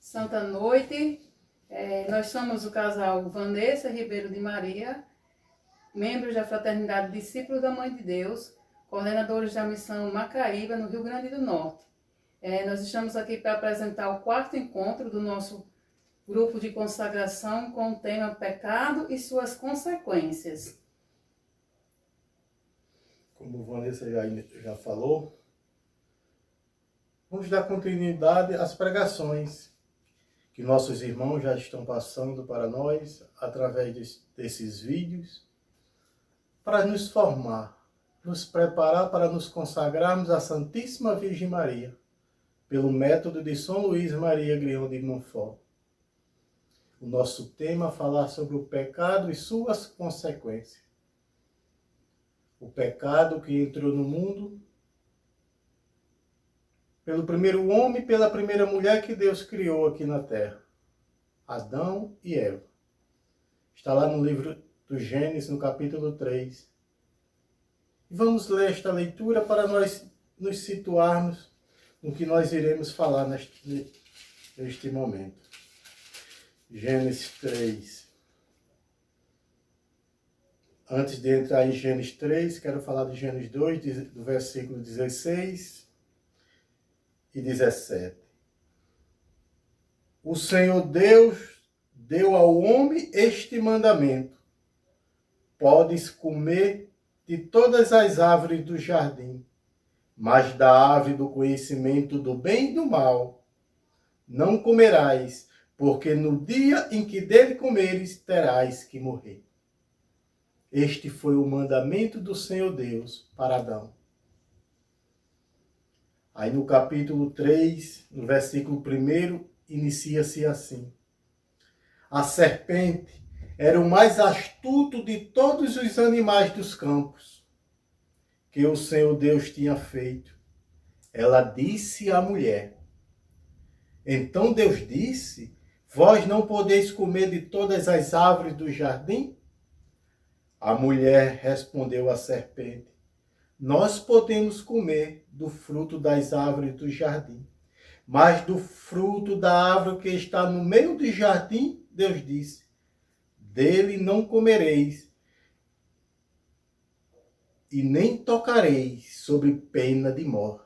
Santa Noite. Nós somos o casal Vanessa Ribeiro de Maria, membros da Fraternidade Discípulos da Mãe de Deus, coordenadores da missão Macaíba, no Rio Grande do Norte. Nós estamos aqui para apresentar o quarto encontro do nosso grupo de consagração com o tema Pecado e suas consequências. Como Vanessa já falou, vamos dar continuidade às pregações que nossos irmãos já estão passando para nós através desses vídeos, para nos formar, nos preparar para nos consagrarmos à Santíssima Virgem Maria, pelo método de São Luís Maria Grião de Montfort. O nosso tema é falar sobre o pecado e suas consequências. O pecado que entrou no mundo pelo primeiro homem e pela primeira mulher que Deus criou aqui na terra, Adão e Eva. Está lá no livro do Gênesis, no capítulo 3. E vamos ler esta leitura para nós nos situarmos no que nós iremos falar neste momento. Gênesis 3. Antes de entrar em Gênesis 3, quero falar de Gênesis 2, do versículo 16 e 17. O Senhor Deus deu ao homem este mandamento: podes comer de todas as árvores do jardim, mas da árvore do conhecimento do bem e do mal não comerás, porque no dia em que dele comeres terás que morrer. Este foi o mandamento do Senhor Deus para Adão. Aí no capítulo 3, no versículo 1, inicia-se assim: a serpente era o mais astuto de todos os animais dos campos que o Senhor Deus tinha feito. Ela disse à mulher: então Deus disse, vós não podeis comer de todas as árvores do jardim? A mulher respondeu à serpente: nós podemos comer do fruto das árvores do jardim, mas do fruto da árvore que está no meio do jardim, Deus disse, dele não comereis, e nem tocareis, sobre pena de morte.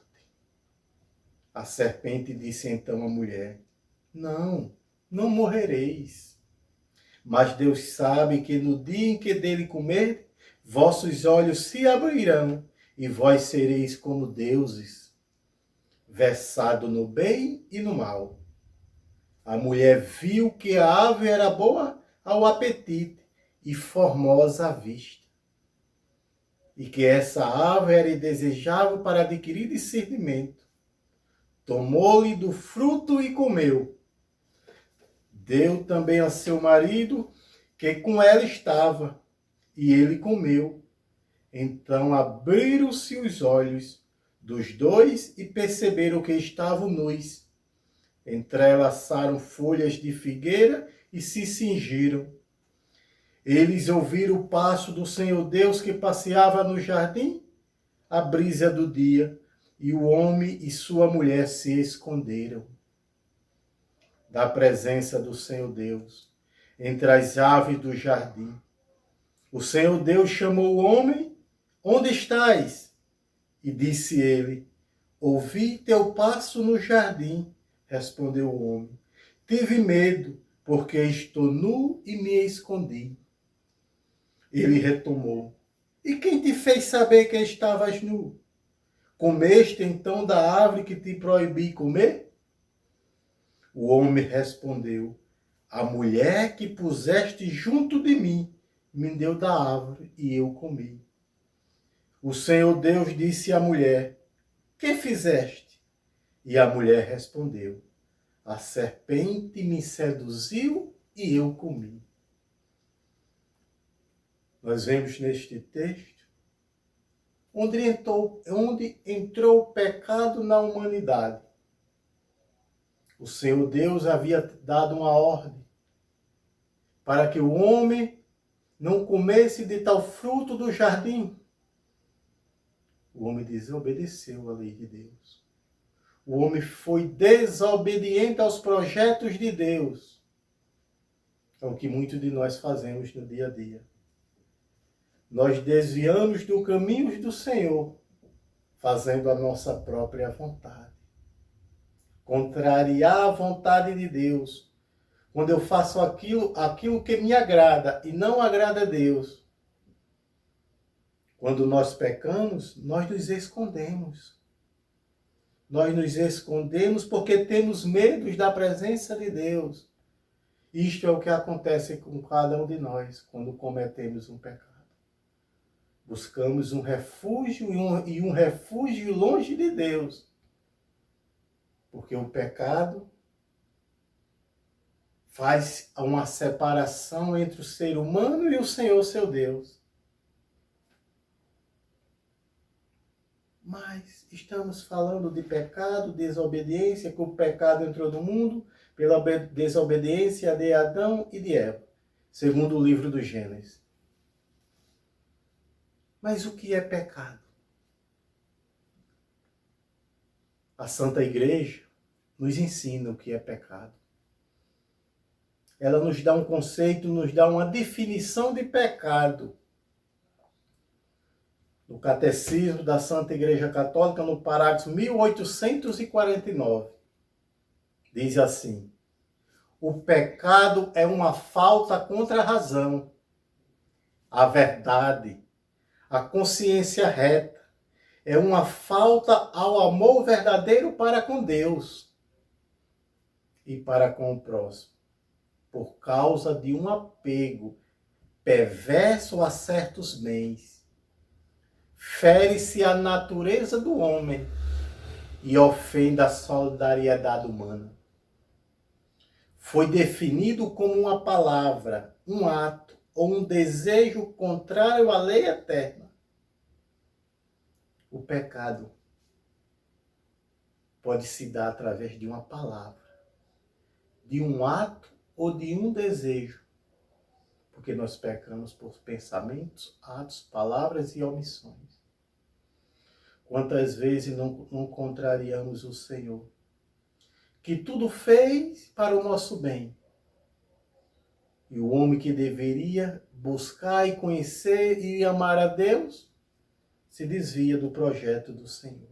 A serpente disse então à mulher: não morrereis. Mas Deus sabe que no dia em que dele comer, vossos olhos se abrirão, e vós sereis como deuses, versado no bem e no mal. A mulher viu que a árvore era boa ao apetite e formosa à vista, e que essa árvore era desejável para adquirir discernimento. Tomou-lhe do fruto e comeu. Deu também a seu marido, que com ela estava, e ele comeu. Então abriram-se os olhos dos dois e perceberam que estavam nus. Entrelaçaram folhas de figueira e se cingiram. Eles ouviram o passo do Senhor Deus que passeava no jardim, a brisa do dia, e o homem e sua mulher se esconderam da presença do Senhor Deus entre as árvores do jardim. O Senhor Deus chamou o homem: onde estás? E disse ele: ouvi teu passo no jardim. Respondeu o homem: tive medo, porque estou nu e me escondi. Ele retomou: e quem te fez saber que estavas nu? Comeste então da árvore que te proibi comer? O homem respondeu: a mulher que puseste junto de mim me deu da árvore e eu comi. O Senhor Deus disse à mulher: que fizeste? E a mulher respondeu: a serpente me seduziu e eu comi. Nós vemos neste texto onde entrou o pecado na humanidade. O Senhor Deus havia dado uma ordem para que o homem não comesse de tal fruto do jardim. O homem desobedeceu à lei de Deus. O homem foi desobediente aos projetos de Deus. É o que muitos de nós fazemos no dia a dia. Nós desviamos do caminho do Senhor, fazendo a nossa própria vontade. Contrariar a vontade de Deus. Quando eu faço aquilo que me agrada e não agrada a Deus. Quando nós pecamos, nós nos escondemos. Nós nos escondemos porque temos medo da presença de Deus. Isto é o que acontece com cada um de nós quando cometemos um pecado. Buscamos um refúgio e um refúgio longe de Deus. Porque o pecado faz uma separação entre o ser humano e o Senhor, seu Deus. Mas estamos falando de pecado, desobediência, que o pecado entrou no mundo pela desobediência de Adão e de Eva, segundo o livro do Gênesis. Mas o que é pecado? A Santa Igreja nos ensina o que é pecado. Ela nos dá um conceito, nos dá uma definição de pecado. No Catecismo da Santa Igreja Católica, no parágrafo 1849, diz assim: o pecado é uma falta contra a razão, a verdade, a consciência reta, é uma falta ao amor verdadeiro para com Deus e para com o próximo, por causa de um apego perverso a certos bens. Fere-se a natureza do homem e ofende a solidariedade humana. Foi definido como uma palavra, um ato ou um desejo contrário à lei eterna. O pecado pode se dar através de uma palavra, de um ato ou de um desejo, porque nós pecamos por pensamentos, atos, palavras e omissões. Quantas vezes não contrariamos o Senhor, que tudo fez para o nosso bem. E o homem que deveria buscar e conhecer e amar a Deus, se desvia do projeto do Senhor.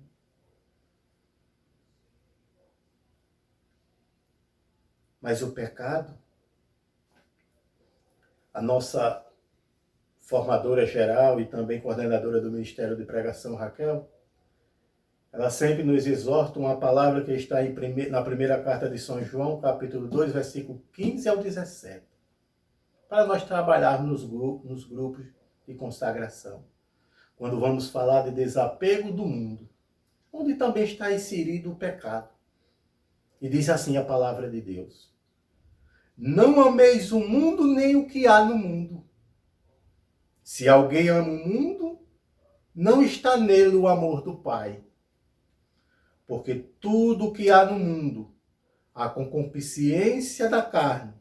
Mas o pecado, a nossa formadora geral e também coordenadora do Ministério de Pregação, Raquel, ela sempre nos exorta uma palavra que está na primeira carta de São João, capítulo 2, versículo 15 ao 17, para nós trabalharmos nos grupos de consagração, quando vamos falar de desapego do mundo, onde também está inserido o pecado. E diz assim a palavra de Deus: não ameis o mundo nem o que há no mundo. Se alguém ama o mundo, não está nele o amor do Pai. Porque tudo o que há no mundo, a concupiscência da carne,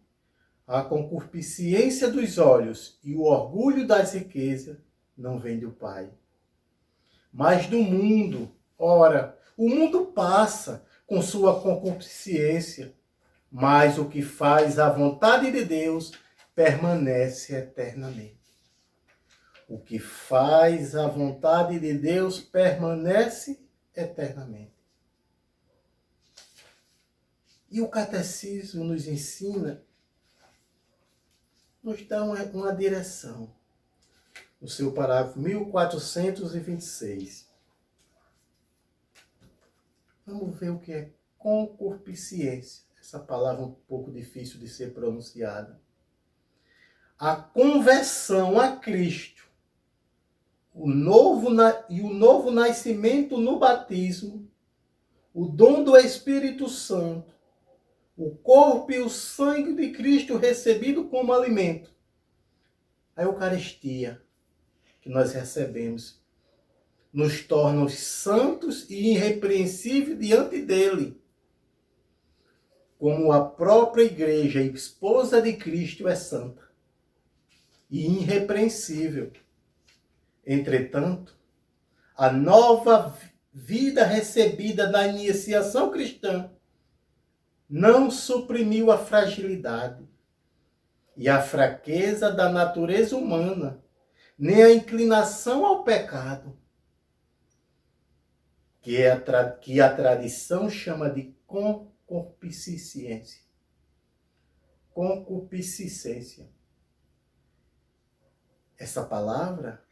a concupiscência dos olhos e o orgulho das riquezas, não vem do Pai. Mas do mundo, ora, o mundo passa com sua concupiscência, mas o que faz a vontade de Deus permanece eternamente. O que faz a vontade de Deus permanece eternamente. E o catecismo nos ensina, nos dá uma direção. No seu parágrafo 1426. Vamos ver o que é concupiscência. Essa palavra é um pouco difícil de ser pronunciada. A conversão a Cristo, o novo nascimento no batismo, o dom do Espírito Santo, o corpo e o sangue de Cristo recebido como alimento, a Eucaristia que nós recebemos nos torna santos e irrepreensíveis diante dele, como a própria igreja e esposa de Cristo é santa e irrepreensível. Entretanto, a nova vida recebida na iniciação cristã, não suprimiu a fragilidade e a fraqueza da natureza humana, nem a inclinação ao pecado, que a tradição chama de concupiscência. Concupiscência. Essa palavra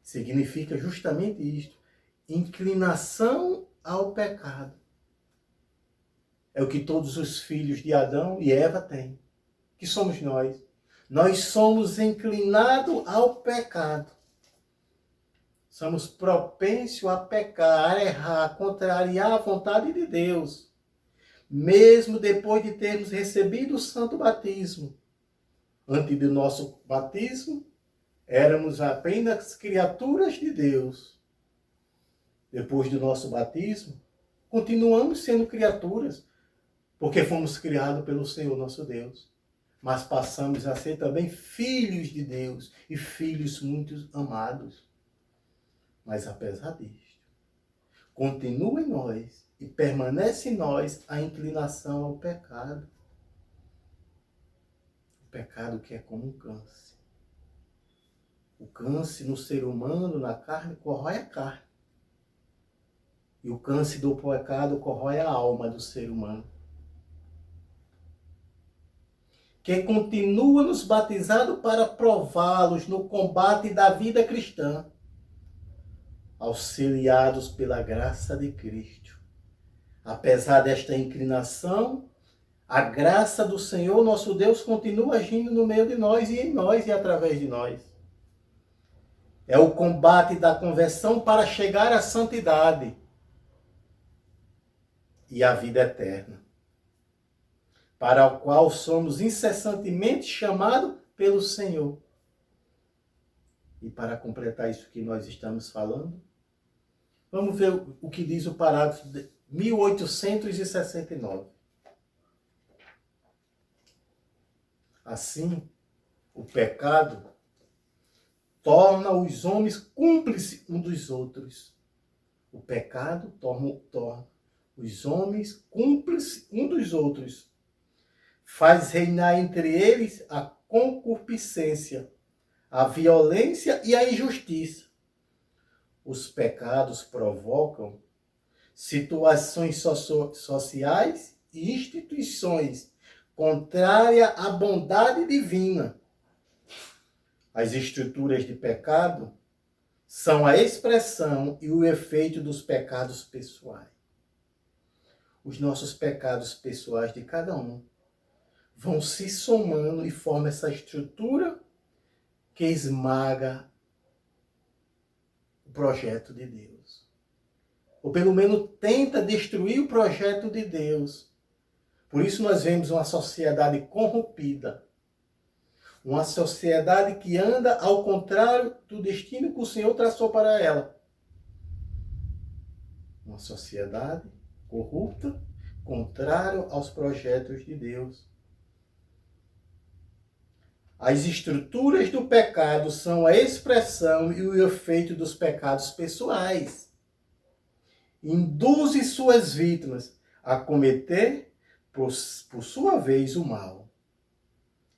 significa justamente isto: inclinação ao pecado. É o que todos os filhos de Adão e Eva têm, que somos nós. Nós somos inclinados ao pecado. Somos propensos a pecar, a errar, a contrariar a vontade de Deus, mesmo depois de termos recebido o santo batismo. Antes do nosso batismo, éramos apenas criaturas de Deus. Depois do nosso batismo, continuamos sendo criaturas, porque fomos criados pelo Senhor nosso Deus. Mas passamos a ser também filhos de Deus e filhos muito amados. Mas apesar disto, continua em nós e permanece em nós a inclinação ao pecado. O pecado que é como um câncer. O câncer no ser humano, na carne, corrói a carne. E o câncer do pecado corrói a alma do ser humano. Que continua nos batizando para prová-los no combate da vida cristã, auxiliados pela graça de Cristo. Apesar desta inclinação, a graça do Senhor, nosso Deus, continua agindo no meio de nós e em nós e através de nós. É o combate da conversão para chegar à santidade e à vida eterna, para o qual somos incessantemente chamados pelo Senhor. E para completar isso que nós estamos falando, vamos ver o que diz o parágrafo de 1869. Assim, o pecado torna os homens cúmplices uns dos outros. O pecado torna os homens cúmplices uns dos outros. Faz reinar entre eles a concupiscência, a violência e a injustiça. Os pecados provocam situações sociais e instituições contrárias à bondade divina. As estruturas de pecado são a expressão e o efeito dos pecados pessoais. Os nossos pecados pessoais de cada um vão se somando e formam essa estrutura que esmaga o projeto de Deus. Ou pelo menos tenta destruir o projeto de Deus. Por isso nós vemos uma sociedade corrompida. Uma sociedade que anda ao contrário do destino que o Senhor traçou para ela. Uma sociedade corrupta, contrário aos projetos de Deus. As estruturas do pecado são a expressão e o efeito dos pecados pessoais. Induzem suas vítimas a cometer, por sua vez, o mal.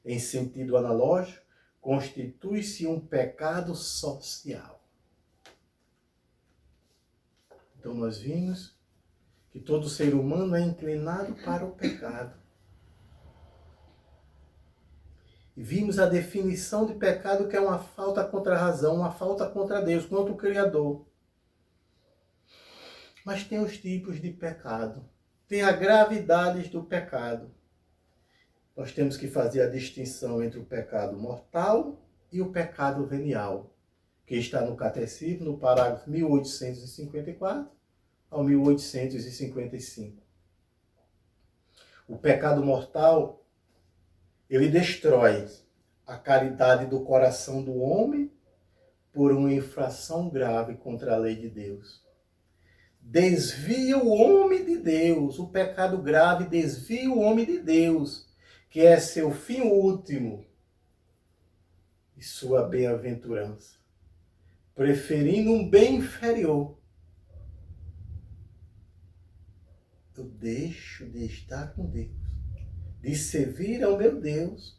Em sentido analógico, constitui-se um pecado social. Então nós vimos que todo ser humano é inclinado para o pecado. E vimos a definição de pecado, que é uma falta contra a razão, uma falta contra Deus, contra o Criador. Mas tem os tipos de pecado. Tem a gravidade do pecado. Nós temos que fazer a distinção entre o pecado mortal e o pecado venial, que está no Catecismo, no parágrafo 1854 ao 1855. O pecado mortal, ele destrói a caridade do coração do homem por uma infração grave contra a lei de Deus. Desvia o homem de Deus. O pecado grave desvia o homem de Deus, que é seu fim último e sua bem-aventurança, preferindo um bem inferior. eu deixo de estar com Deus, de servir ao meu Deus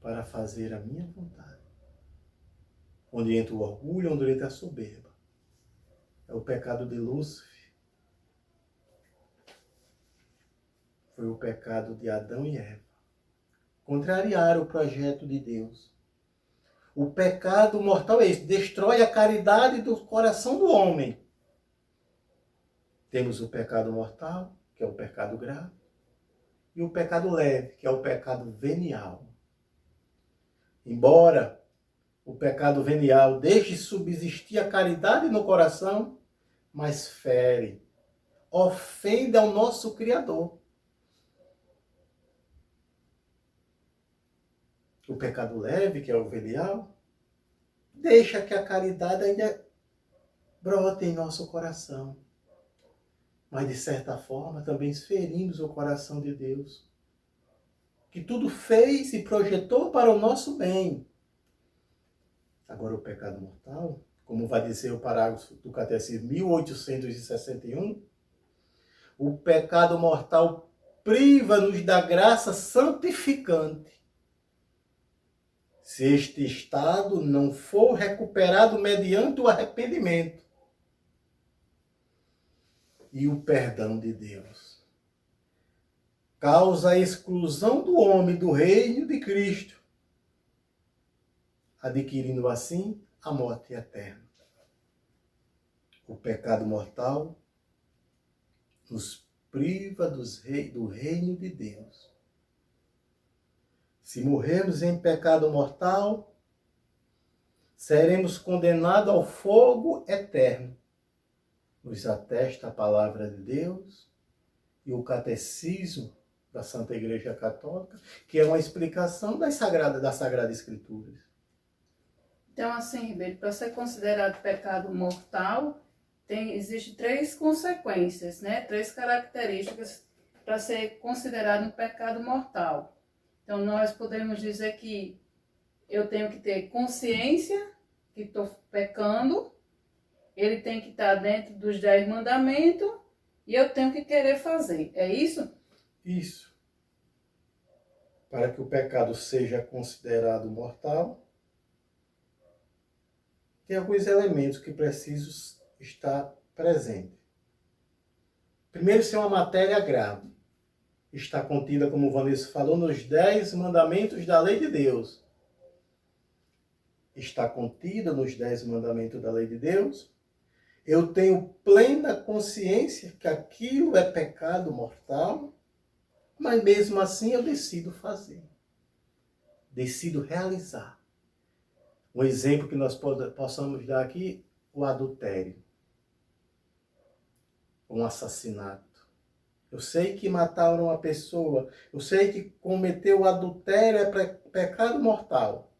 para fazer a minha vontade. Onde entra o orgulho, onde entra a soberba. É o pecado de Lúcifer. Foi o pecado de Adão e Eva. Contrariar o projeto de Deus. O pecado mortal é esse, destrói a caridade do coração do homem. Temos o pecado mortal, que é o pecado grave, e o pecado leve, que é o pecado venial. Embora o pecado venial deixe subsistir a caridade no coração, mas fere, ofende ao nosso Criador. O pecado leve, que é o venial, deixa que a caridade ainda brote em nosso coração. Mas, de certa forma, também ferimos o coração de Deus, que tudo fez e projetou para o nosso bem. Agora, o pecado mortal, como vai dizer o parágrafo do Catecismo 1861, o pecado mortal priva-nos da graça santificante. Se este estado não for recuperado mediante o arrependimento e o perdão de Deus, causa a exclusão do homem do reino de Cristo, adquirindo assim a morte eterna. O pecado mortal nos priva do reino de Deus. Se morrermos em pecado mortal, seremos condenados ao fogo eterno. Nos atesta a palavra de Deus e o catecismo da Santa Igreja Católica, que é uma explicação da Sagrada Escritura. Então, assim, Ribeiro, para ser considerado pecado mortal, existem 3 consequências, né? 3 características para ser considerado um pecado mortal. Então, nós podemos dizer que eu tenho que ter consciência que estou pecando, ele tem que estar dentro dos 10 mandamentos e eu tenho que querer fazer. É isso? Isso. Para que o pecado seja considerado mortal, tem alguns elementos que precisam estar presentes. Primeiro, ser uma matéria grave. Está contida, como Vanessa falou, nos 10 mandamentos da lei de Deus. Está contida nos 10 mandamentos da lei de Deus. Eu tenho plena consciência que aquilo é pecado mortal, mas mesmo assim eu decido fazer. Decido realizar. Um exemplo que nós possamos dar aqui, o adultério. Um assassinato. Eu sei que mataram uma pessoa, eu sei que cometer o adultério é pecado mortal.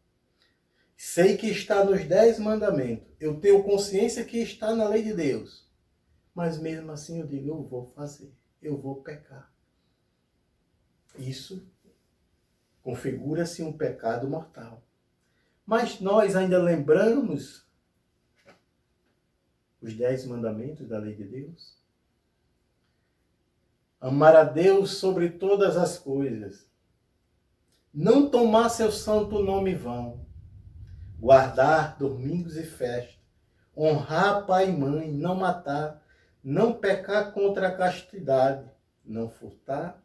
Sei que está nos 10 mandamentos. Eu tenho consciência que está na lei de Deus. Mas mesmo assim eu digo, eu vou fazer, eu vou pecar. Isso configura-se um pecado mortal. Mas nós ainda lembramos os 10 mandamentos da lei de Deus? Amar a Deus sobre todas as coisas. Não tomar seu santo nome em vão. Guardar domingos e festas. Honrar pai e mãe. Não matar. Não pecar contra a castidade. Não furtar.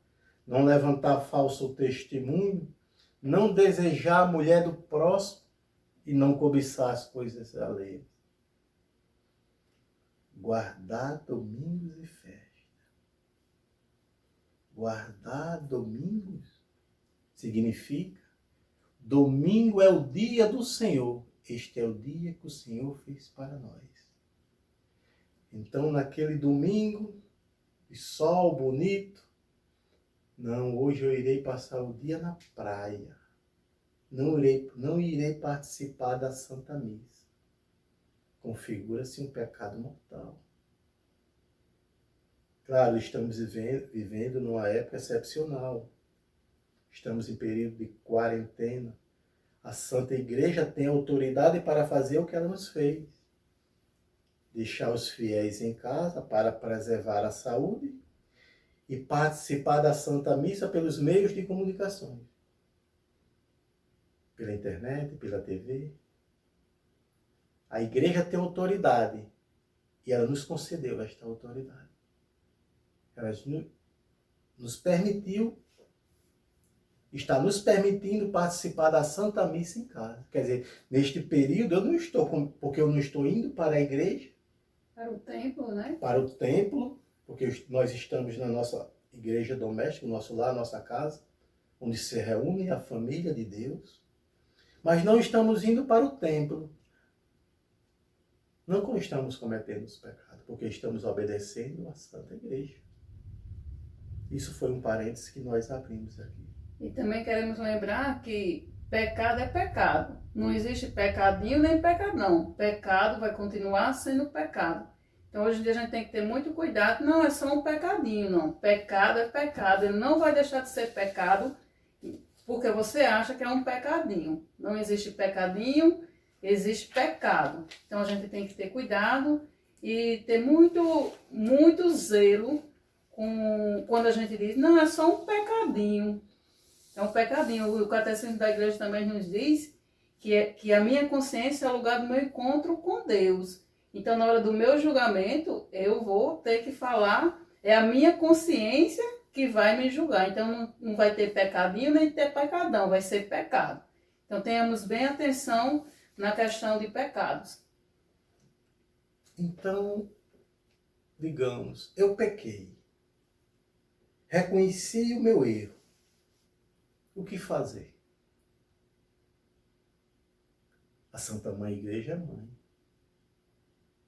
Não levantar falso testemunho. Não desejar a mulher do próximo. E não cobiçar as coisas alheias. Guardar domingos e festas. Guardar domingos significa domingo é o dia do Senhor. Este é o dia que o Senhor fez para nós. Então, naquele domingo de sol bonito, não, hoje eu irei passar o dia na praia. Não irei participar da Santa Missa. Configura-se um pecado mortal. Claro, estamos vivendo numa época excepcional. Estamos em período de quarentena. A Santa Igreja tem autoridade para fazer o que ela nos fez. Deixar os fiéis em casa para preservar a saúde e participar da Santa Missa pelos meios de comunicações. Pela internet, pela TV. A igreja tem autoridade e ela nos concedeu esta autoridade. Ela nos permitiu, está nos permitindo participar da Santa Missa em casa. Quer dizer, neste período eu não estou, porque eu não estou indo para a igreja. Para o templo, né? Para o templo, porque nós estamos na nossa igreja doméstica, no nosso lar, nossa casa, onde se reúne a família de Deus. Mas não estamos indo para o templo. Não estamos cometendo os pecados, porque estamos obedecendo à Santa Igreja. Isso foi um parênteses que nós abrimos aqui. E também queremos lembrar que pecado é pecado. Não existe pecadinho nem pecadão. Pecado vai continuar sendo pecado. Então hoje em dia a gente tem que ter muito cuidado. Não é só um pecadinho, não. Pecado é pecado. Ele não vai deixar de ser pecado porque você acha que é um pecadinho. Não existe pecadinho, existe pecado. Então a gente tem que ter cuidado e ter muito zelo quando a gente diz, não, é só um pecadinho. É um pecadinho. O Catecismo da Igreja também nos diz que a minha consciência é o lugar do meu encontro com Deus. Então, na hora do meu julgamento, eu vou ter que falar, é a minha consciência que vai me julgar. Então, não vai ter pecadinho nem ter pecadão, vai ser pecado. Então, tenhamos bem atenção na questão de pecados. Então, digamos, eu pequei. Reconheci o meu erro. O que fazer? A Santa Mãe Igreja é mãe.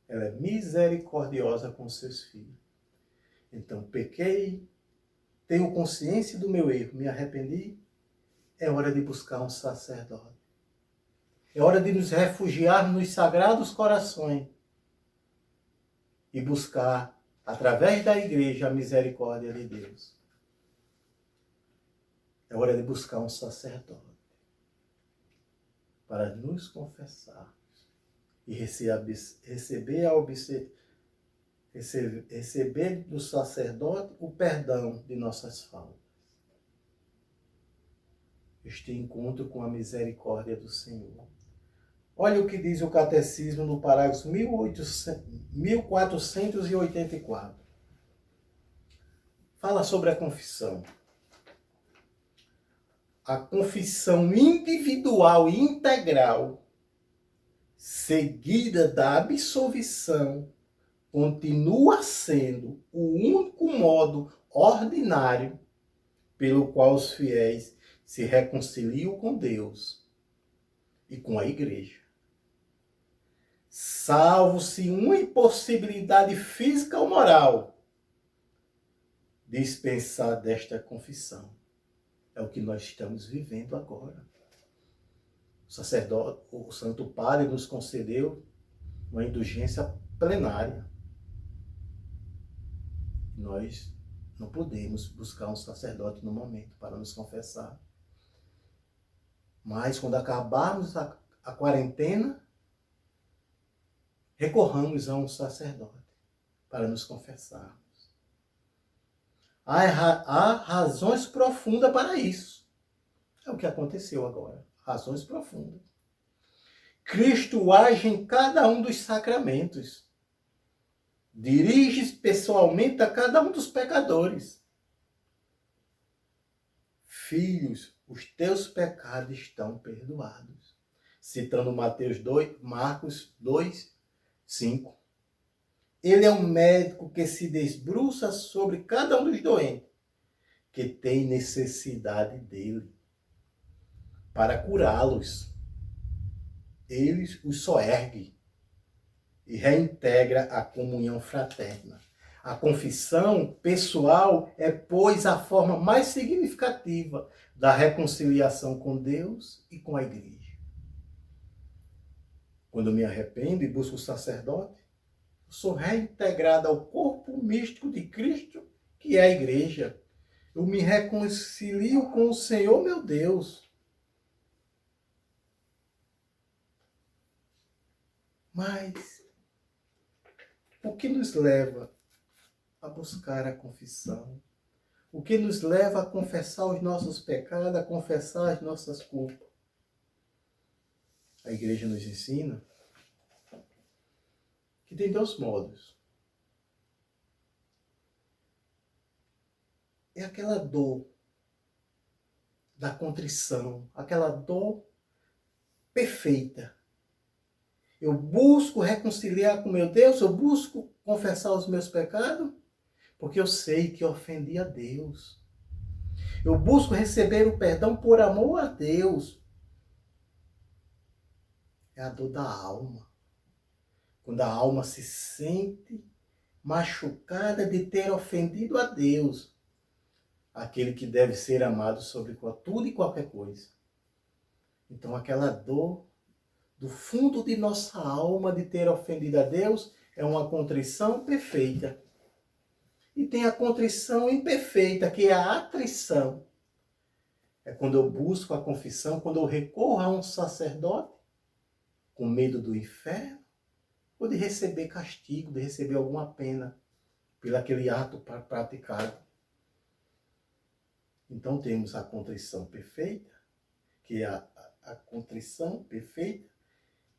Ela é misericordiosa com seus filhos. Então, pequei, tenho consciência do meu erro, me arrependi. É hora de buscar um sacerdote. É hora de nos refugiar nos sagrados corações e buscar, através da igreja, a misericórdia de Deus. É hora de buscar um sacerdote para nos confessar e receber do sacerdote o perdão de nossas faltas. Este encontro com a misericórdia do Senhor. Olha o que diz o Catecismo no parágrafo 1484. Fala sobre a confissão. A confissão individual e integral, seguida da absolvição, continua sendo o único modo ordinário pelo qual os fiéis se reconciliam com Deus e com a Igreja. Salvo-se uma impossibilidade física ou moral, dispensar desta confissão. É o que nós estamos vivendo agora. O sacerdote, o Santo Padre nos concedeu uma indulgência plenária. Nós não podemos buscar um sacerdote no momento para nos confessar. Mas quando acabarmos a quarentena, recorramos a um sacerdote para nos confessar. Há razões profundas para isso. É o que aconteceu agora. Razões profundas. Cristo age em cada um dos sacramentos. Dirige pessoalmente a cada um dos pecadores. Filhos, os teus pecados estão perdoados. Citando Marcos 2, 5. Ele é um médico que se debruça sobre cada um dos doentes, que tem necessidade dele, para curá-los. Ele os soergue e reintegra a comunhão fraterna. A confissão pessoal é, pois, a forma mais significativa da reconciliação com Deus e com a Igreja. Quando eu me arrependo e busco o sacerdote, sou reintegrado ao corpo místico de Cristo, que é a Igreja. Eu me reconcilio com o Senhor, meu Deus. Mas o que nos leva a buscar a confissão, o que nos leva a confessar os nossos pecados, a confessar as nossas culpas. A igreja nos ensina que tem dois modos. É aquela dor da contrição, aquela dor perfeita. Eu busco reconciliar com meu Deus, eu busco confessar os meus pecados, porque eu sei que ofendi a Deus. Eu busco receber o perdão por amor a Deus. É a dor da alma. Quando a alma se sente machucada de ter ofendido a Deus, aquele que deve ser amado sobre tudo e qualquer coisa. Então aquela dor do fundo de nossa alma de ter ofendido a Deus é uma contrição perfeita. E tem a contrição imperfeita, que é a atrição. É quando eu busco a confissão, quando eu recorro a um sacerdote, com medo do inferno, ou de receber castigo, de receber alguma pena pelo aquele ato praticado. Então temos a contrição perfeita, que é a contrição perfeita,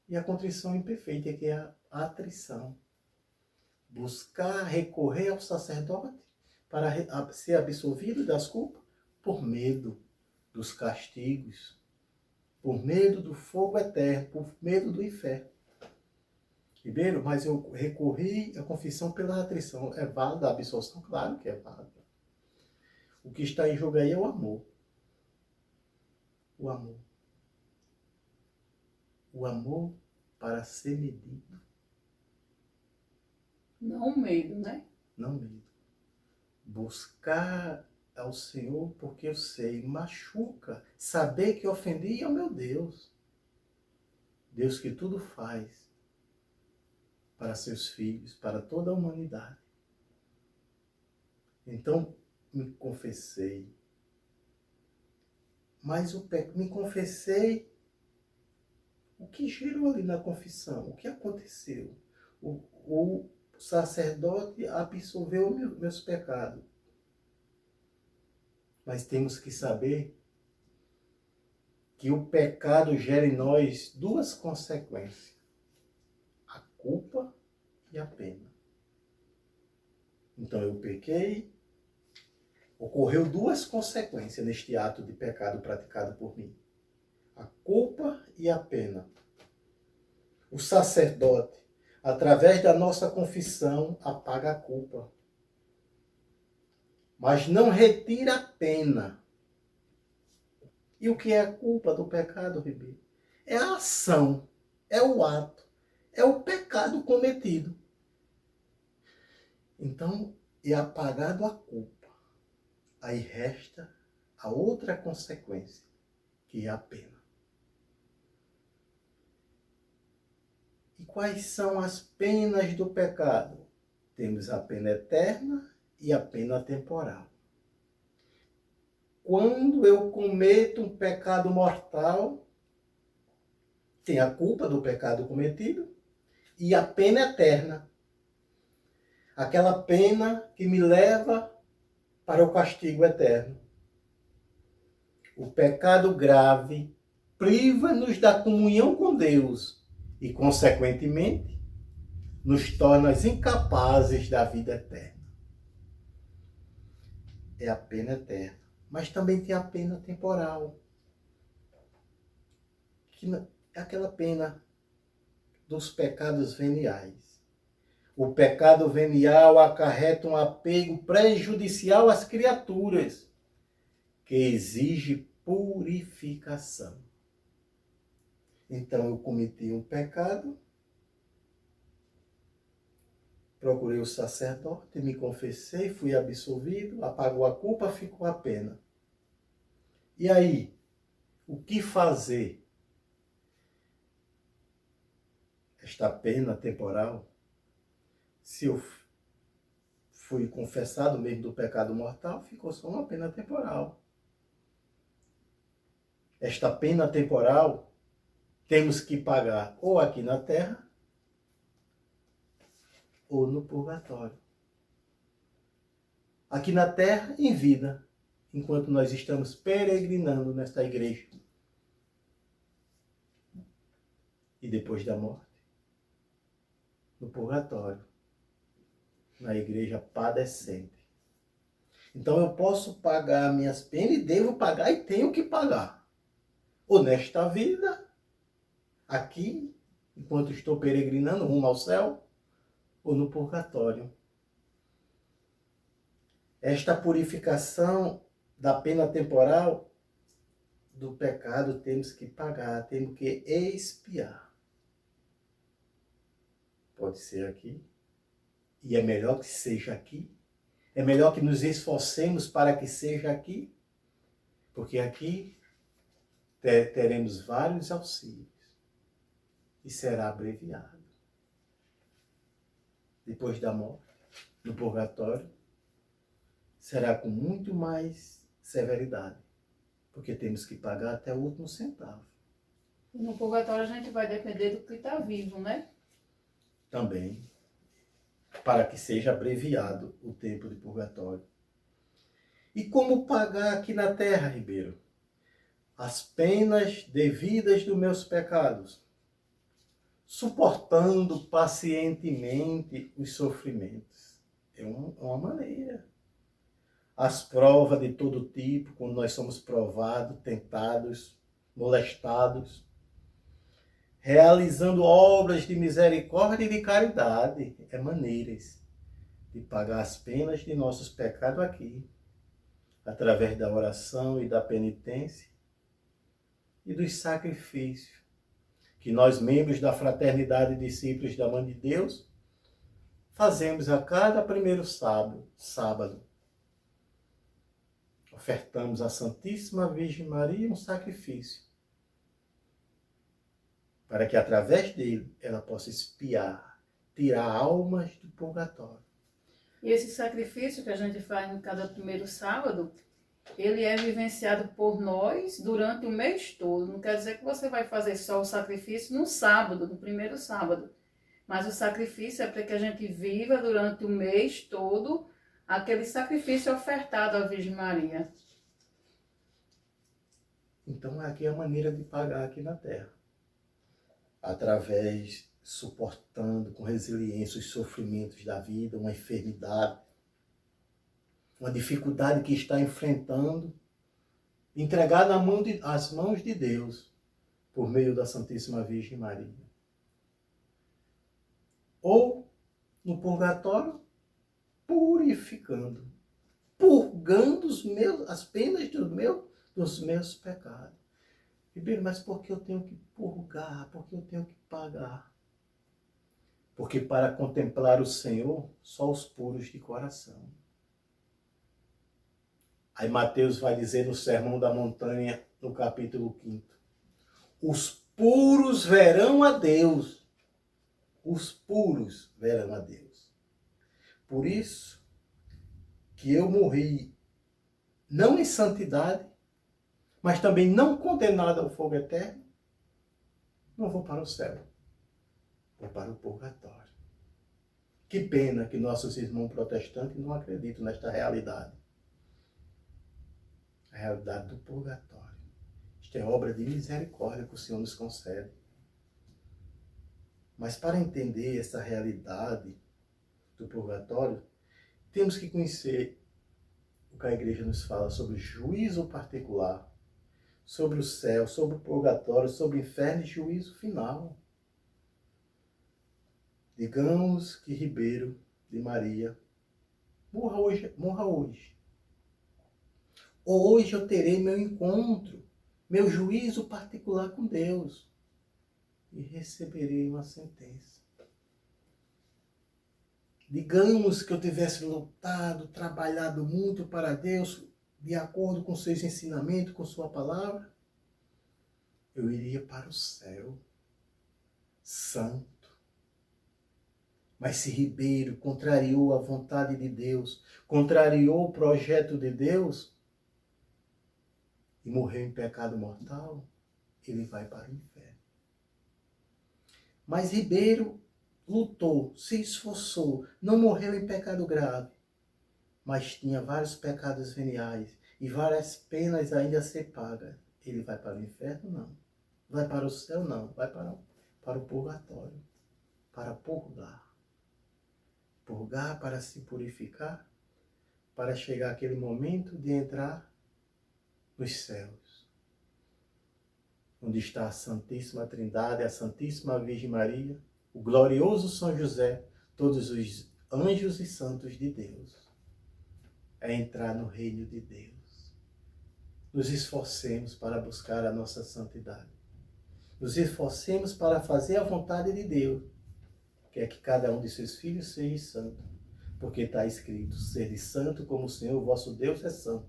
e a contrição imperfeita, que é a atrição. Buscar recorrer ao sacerdote para ser absolvido das culpas por medo dos castigos, por medo do fogo eterno, por medo do inferno. Ribeiro, mas eu recorri à confissão pela atrição. É válida a absolvição? Claro que é válida. O que está em jogo aí é o amor. O amor. O amor para ser medido. Não o medo, né? Não medo. Buscar ao Senhor porque eu sei, machuca. Saber que ofendi ao meu Deus. Deus que tudo faz para seus filhos, para toda a humanidade. Então, me confessei. Mas me confessei. O que gerou ali na confissão? O que aconteceu? O sacerdote absolveu meus pecados. Mas temos que saber que o pecado gera em nós duas consequências. A culpa e a pena. Então eu pequei, ocorreu duas consequências neste ato de pecado praticado por mim. A culpa e a pena. O sacerdote, através da nossa confissão, apaga a culpa. Mas não retira a pena. E o que é a culpa do pecado, Ribeiro? É a ação, é o ato, é o pecado cometido. Então, é apagado a culpa. Aí resta a outra consequência, que é a pena. E quais são as penas do pecado? Temos a pena eterna e a pena temporal. Quando eu cometo um pecado mortal, tem a culpa do pecado cometido e a pena eterna. Aquela pena que me leva para o castigo eterno. O pecado grave priva-nos da comunhão com Deus e, consequentemente, nos torna incapazes da vida eterna. É a pena eterna. Mas também tem a pena temporal, que é aquela pena dos pecados veniais. O pecado venial acarreta um apego prejudicial às criaturas, que exige purificação. Então eu cometi um pecado, procurei o sacerdote, me confessei, fui absolvido, apagou a culpa, ficou a pena. E aí, o que fazer? Esta pena temporal, se eu fui confessado mesmo do pecado mortal, ficou só uma pena temporal. Esta pena temporal temos que pagar ou aqui na terra ou no purgatório. aqui na terra, em vida, enquanto nós estamos peregrinando nesta igreja. E depois da morte, no purgatório, na igreja padecente. Então eu posso pagar minhas penas e devo pagar e tenho que pagar. Ou nesta vida, aqui, enquanto estou peregrinando rumo ao céu, ou no purgatório. Esta purificação da pena temporal do pecado temos que pagar, temos que expiar. Pode ser aqui, e é melhor que seja aqui. É melhor que nos esforcemos para que seja aqui, porque aqui teremos vários auxílios e será abreviado. Depois da morte, no purgatório, será com muito mais severidade, porque temos que pagar até o último centavo. No purgatório a gente vai depender do que está vivo, né? Também, para que seja abreviado o tempo de purgatório. E como pagar aqui na terra, Ribeiro? As penas devidas dos meus pecados, suportando pacientemente os sofrimentos. É uma maneira. As provas de todo tipo, quando nós somos provados, tentados, molestados, realizando obras de misericórdia e de caridade. É maneiras de pagar as penas de nossos pecados aqui, através da oração e da penitência e dos sacrifícios que nós, membros da Fraternidade e Discípulos da Mãe de Deus, fazemos a cada primeiro sábado. Ofertamos à Santíssima Virgem Maria um sacrifício, para que através dele ela possa expiar, tirar almas do purgatório. E esse sacrifício que a gente faz em cada primeiro sábado, ele é vivenciado por nós durante o mês todo. Não quer dizer que você vai fazer só o sacrifício no sábado, no primeiro sábado. Mas o sacrifício é para que a gente viva durante o mês todo aquele sacrifício ofertado à Virgem Maria. Então aqui é a maneira de pagar aqui na Terra. Através, suportando com resiliência os sofrimentos da vida, uma enfermidade, uma dificuldade que está enfrentando, entregar às mãos de Deus, por meio da Santíssima Virgem Maria. Ou, no purgatório, purificando, purgando as penas dos meus pecados. Ribeiro, mas por que eu tenho que purgar? Por que eu tenho que pagar? Porque para contemplar o Senhor, só os puros de coração. Aí Mateus vai dizer no Sermão da Montanha, no capítulo 5, os puros verão a Deus. Os puros verão a Deus. Por isso que eu morri, não em santidade, mas também não condenado ao fogo eterno, não vou para o céu, vou para o purgatório. Que pena que nossos irmãos protestantes não acreditam nesta realidade. A realidade do purgatório. Isto é obra de misericórdia que o Senhor nos concede. Mas para entender essa realidade do purgatório, temos que conhecer o que a igreja nos fala sobre o juízo particular, sobre o céu, sobre o purgatório, sobre o inferno e juízo final. Digamos que Ribeiro de Maria morra hoje. Hoje eu terei meu encontro, meu juízo particular com Deus e receberei uma sentença. Digamos que eu tivesse lutado, trabalhado muito para Deus, de acordo com seus ensinamentos, com sua palavra, eu iria para o céu, santo. Mas se Ribeiro contrariou a vontade de Deus, contrariou o projeto de Deus, e morreu em pecado mortal, ele vai para o inferno. Mas Ribeiro lutou, se esforçou, não morreu em pecado grave, mas tinha vários pecados veniais e várias penas ainda a ser pagas. Ele vai para o inferno? Não. Vai para o céu? Não. Vai para o purgatório, para purgar. Purgar para se purificar, para chegar aquele momento de entrar nos céus, onde está a Santíssima Trindade, a Santíssima Virgem Maria, o glorioso São José, todos os anjos e santos de Deus. É entrar no reino de Deus. Nos esforcemos para buscar a nossa santidade. Nos esforcemos para fazer a vontade de Deus, que é que cada um de seus filhos seja santo, porque está escrito, sede santo como o Senhor vosso Deus é santo.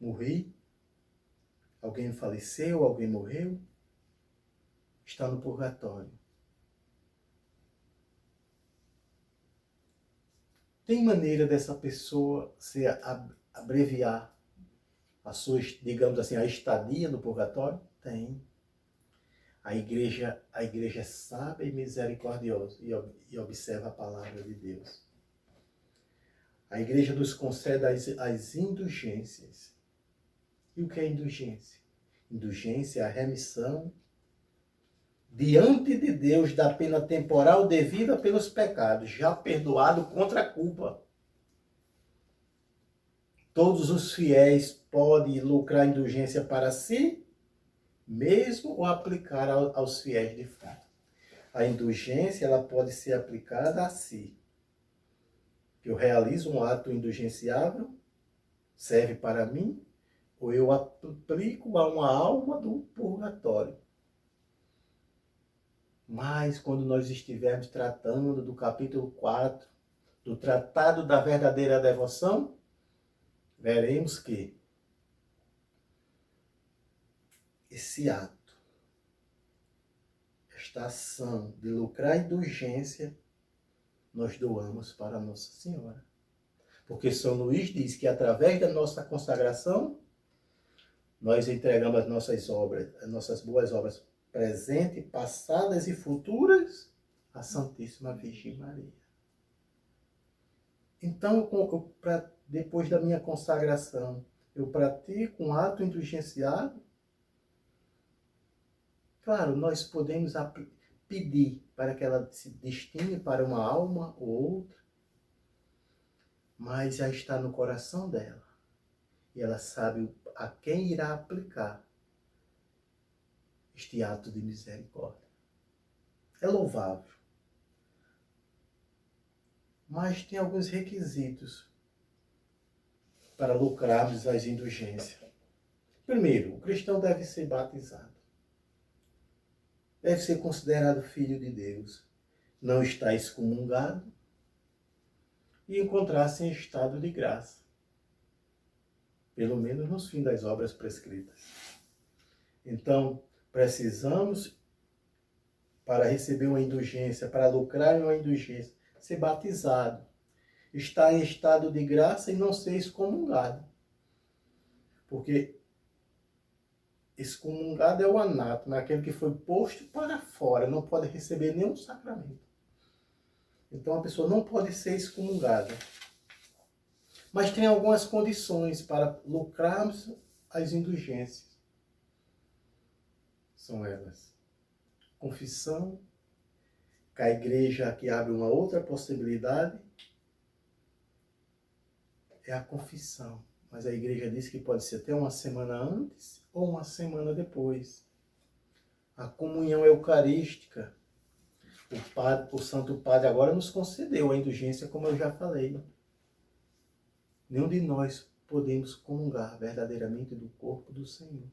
Morri, alguém faleceu, alguém morreu, está no purgatório. Tem maneira dessa pessoa se abreviar a sua, digamos assim, a estadia no purgatório? Tem. A igreja é sábia e misericordiosa e observa a palavra de Deus. A igreja nos concede as indulgências. E o que é indulgência? Indulgência é a remissão diante de Deus da pena temporal devida pelos pecados, já perdoado contra a culpa. Todos os fiéis podem lucrar indulgência para si mesmo ou aplicar aos fiéis de fato. A indulgência ela pode ser aplicada a si. Eu realizo um ato indulgenciável, serve para mim, ou eu aplico a uma alma do purgatório. Mas quando nós estivermos tratando do capítulo 4, do Tratado da Verdadeira Devoção, veremos que esse ato, esta ação de lucrar indulgência, nós doamos para Nossa Senhora. Porque São Luís diz que através da nossa consagração, nós entregamos as nossas obras, as nossas boas obras presentes, passadas e futuras à Santíssima Virgem Maria. Então, depois da minha consagração, eu pratico um ato indulgenciado. Claro, nós podemos pedir para que ela se destine para uma alma ou outra, mas já está no coração dela. E ela sabe a quem irá aplicar este ato de misericórdia. É louvável. Mas tem alguns requisitos para lucrarmos as indulgências. Primeiro, o cristão deve ser batizado. Deve ser considerado filho de Deus. Não está excomungado e encontrar-se em estado de graça. Pelo menos nos fins das obras prescritas. Então, precisamos, para receber uma indulgência, para lucrar uma indulgência, ser batizado. Estar em estado de graça e não ser excomungado. Porque excomungado é o anátema, aquele que foi posto para fora, não pode receber nenhum sacramento. Então a pessoa não pode ser excomungada. Mas tem algumas condições para lucrarmos as indulgências. São elas: confissão, que a igreja aqui abre uma outra possibilidade, é a confissão. Mas a igreja diz que pode ser até uma semana antes ou uma semana depois. A comunhão eucarística. O Santo Padre agora nos concedeu a indulgência, como eu já falei. Nenhum de nós podemos comungar verdadeiramente do corpo do Senhor.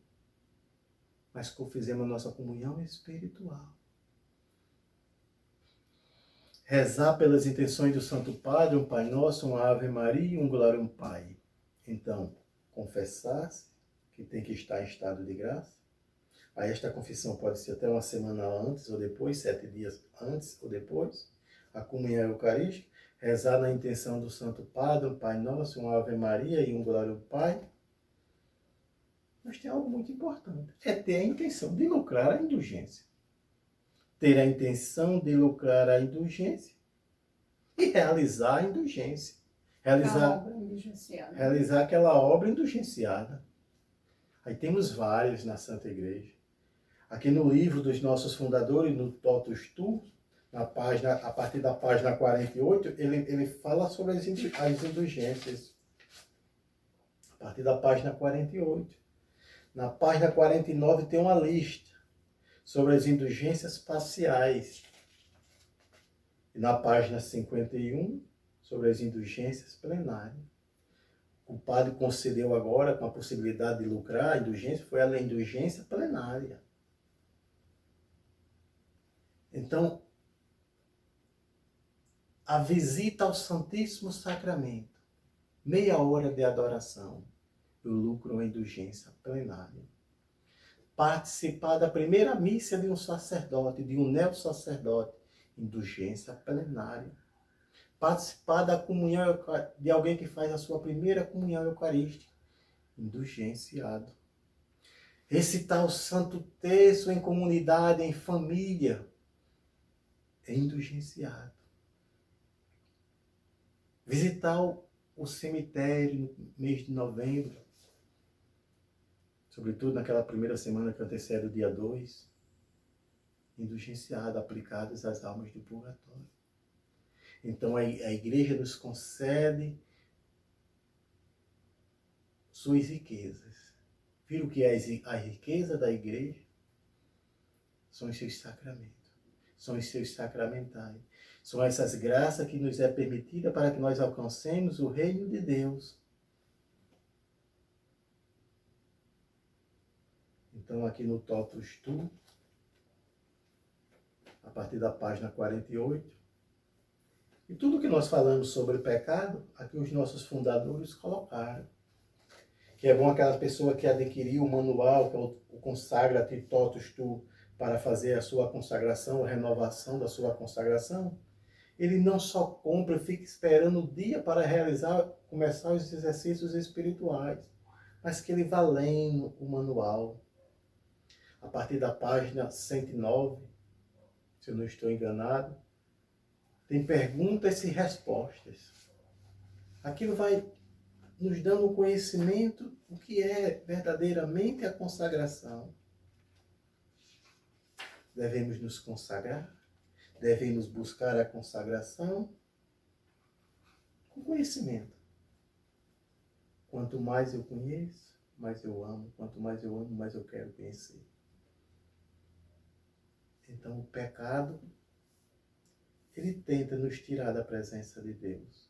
Mas fizemos a nossa comunhão espiritual. Rezar pelas intenções do Santo Padre, um Pai Nosso, uma Ave Maria e um Glória Pai. Então, confessar-se que tem que estar em estado de graça. Aí esta confissão pode ser até uma semana antes ou depois, 7 dias antes ou depois. A comunhão eucarística, rezar na intenção do Santo Padre, um Pai Nosso, uma Ave Maria e um Glória ao Pai. Mas tem algo muito importante, é ter a intenção de lucrar a indulgência. ter a intenção de lucrar a indulgência e realizar a indulgência. Realizar aquela obra indulgenciada. Aí temos vários na Santa Igreja. Aqui no livro dos nossos fundadores, no Totus Tu, a partir da página 48, ele fala sobre as indulgências. A partir da página 48. Na página 49 tem uma lista sobre as indulgências parciais. E na página 51, sobre as indulgências plenárias. O padre concedeu agora, com a possibilidade de lucrar a indulgência, foi a indulgência plenária. Então, a visita ao Santíssimo Sacramento, meia hora de adoração, eu lucro uma indulgência plenária. Participar da primeira missa de um sacerdote, de um neo-sacerdote, indulgência plenária. Participar da comunhão de alguém que faz a sua primeira comunhão eucarística, indulgenciado. Recitar o Santo Terço em comunidade, em família, indulgenciado. Visitar o cemitério no mês de novembro, sobretudo naquela primeira semana que antecede o dia 2, indulgenciado, aplicados às almas do purgatório. Então a Igreja nos concede suas riquezas. Viram que a riqueza da Igreja? São os seus sacramentos, são os seus sacramentais. São essas graças que nos é permitida para que nós alcancemos o reino de Deus. Então aqui no Totus Tu, a partir da página 48, e tudo que nós falamos sobre o pecado, aqui os nossos fundadores colocaram. Que é bom aquela pessoa que adquiriu o manual, que é o Consagra-te Totus Tu, para fazer a sua consagração, a renovação da sua consagração. Ele não só compra e fica esperando o dia para começar os exercícios espirituais, mas que ele vá lendo o manual. A partir da página 109, se eu não estou enganado, tem perguntas e respostas. Aquilo vai nos dando o conhecimento do que é verdadeiramente a consagração. Devemos nos consagrar, devemos buscar a consagração com conhecimento. Quanto mais eu conheço, mais eu amo. Quanto mais eu amo, mais eu quero conhecer. Então o pecado, ele tenta nos tirar da presença de Deus.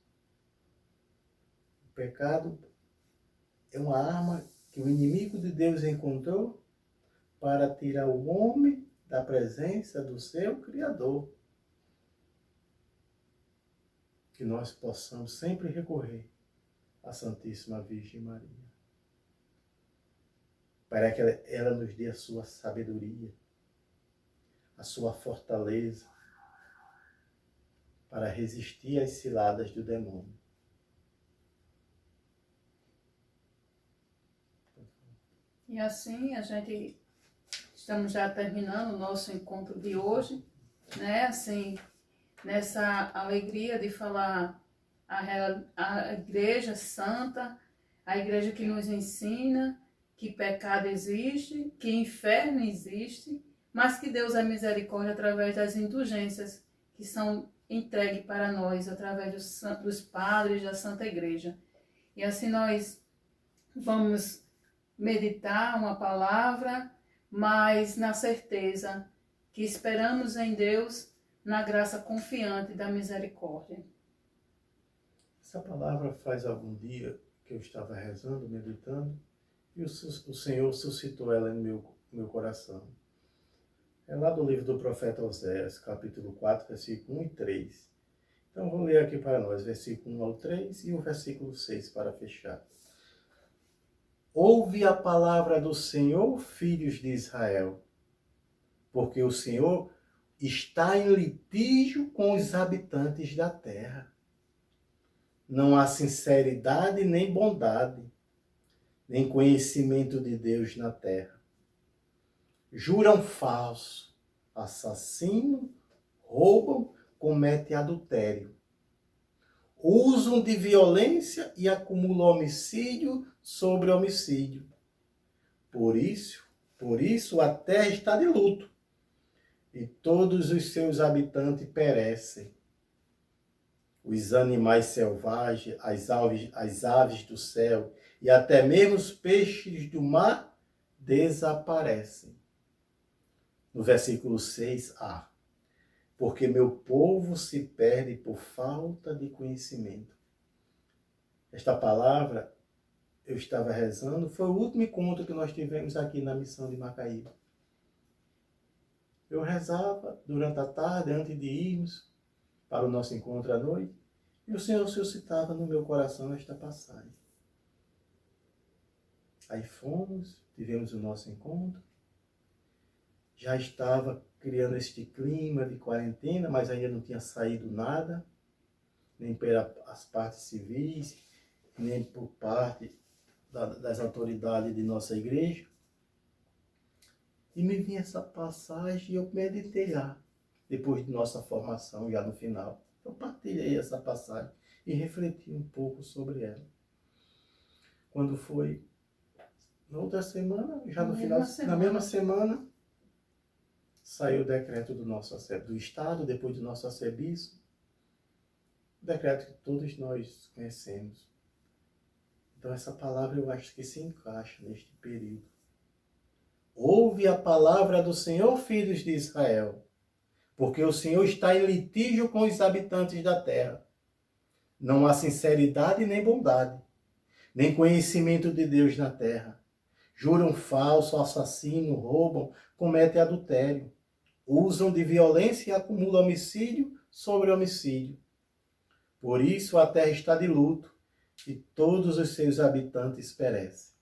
O pecado é uma arma que o inimigo de Deus encontrou para tirar o homem da presença do seu Criador. Que nós possamos sempre recorrer à Santíssima Virgem Maria, para que ela nos dê a sua sabedoria, a sua fortaleza, para resistir às ciladas do demônio. E assim estamos já terminando o nosso encontro de hoje, né? Assim, nessa alegria de falar a Igreja Santa, a Igreja que nos ensina que pecado existe, que inferno existe, mas que Deus é misericórdia através das indulgências que são entregues para nós, através dos padres da Santa Igreja. E assim nós vamos meditar uma palavra, mas na certeza que esperamos em Deus, na graça confiante da misericórdia. Essa palavra faz algum dia que eu estava rezando, meditando, e o Senhor suscitou ela no meu coração. É lá do livro do profeta Oséias, capítulo 4, versículo 1 e 3. Então vou ler aqui para nós, versículo 1 ao 3 e o versículo 6 para fechar. Ouve a palavra do Senhor, filhos de Israel, porque o Senhor está em litígio com os habitantes da terra. Não há sinceridade nem bondade, nem conhecimento de Deus na terra. Juram falso, assassinam, roubam, cometem adultério, usam de violência e acumulam homicídio sobre homicídio. Por isso a terra está de luto e todos os seus habitantes perecem. Os animais selvagens, as aves do céu e até mesmo os peixes do mar desaparecem. No versículo 6a, porque meu povo se perde por falta de conhecimento. Esta palavra eu estava rezando, foi o último encontro que nós tivemos aqui na missão de Macaíba. Eu rezava durante a tarde, antes de irmos para o nosso encontro à noite, e o Senhor suscitava no meu coração esta passagem. Aí fomos, tivemos o nosso encontro, já estava criando este clima de quarentena, mas ainda não tinha saído nada, nem pelas partes civis, nem por parte das autoridades de nossa igreja. E me vinha essa passagem e eu meditei lá, depois de nossa formação, já no final. Eu partilhei essa passagem e refleti um pouco sobre ela. Quando foi na outra semana, já no final, na mesma semana, saiu o decreto do Estado, depois do nosso arcebispo, o decreto que todos nós conhecemos. Então essa palavra eu acho que se encaixa neste período. Ouve a palavra do Senhor, filhos de Israel, porque o Senhor está em litígio com os habitantes da terra. Não há sinceridade nem bondade, nem conhecimento de Deus na terra. Juram falso, assassinam, roubam, cometem adultério. Usam de violência e acumulam homicídio sobre homicídio. Por isso a terra está de luto e todos os seus habitantes perecem.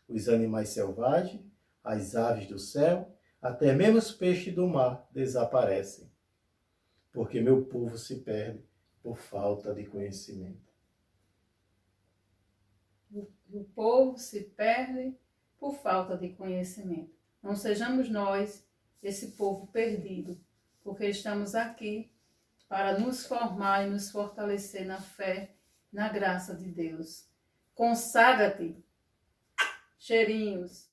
Os animais selvagens, as aves do céu, até mesmo os peixes do mar desaparecem. Porque meu povo se perde por falta de conhecimento. O povo se perde por falta de conhecimento. Não sejamos nós esse povo perdido, porque estamos aqui para nos formar e nos fortalecer na fé, na graça de Deus. Consagra-te, cheirinhos.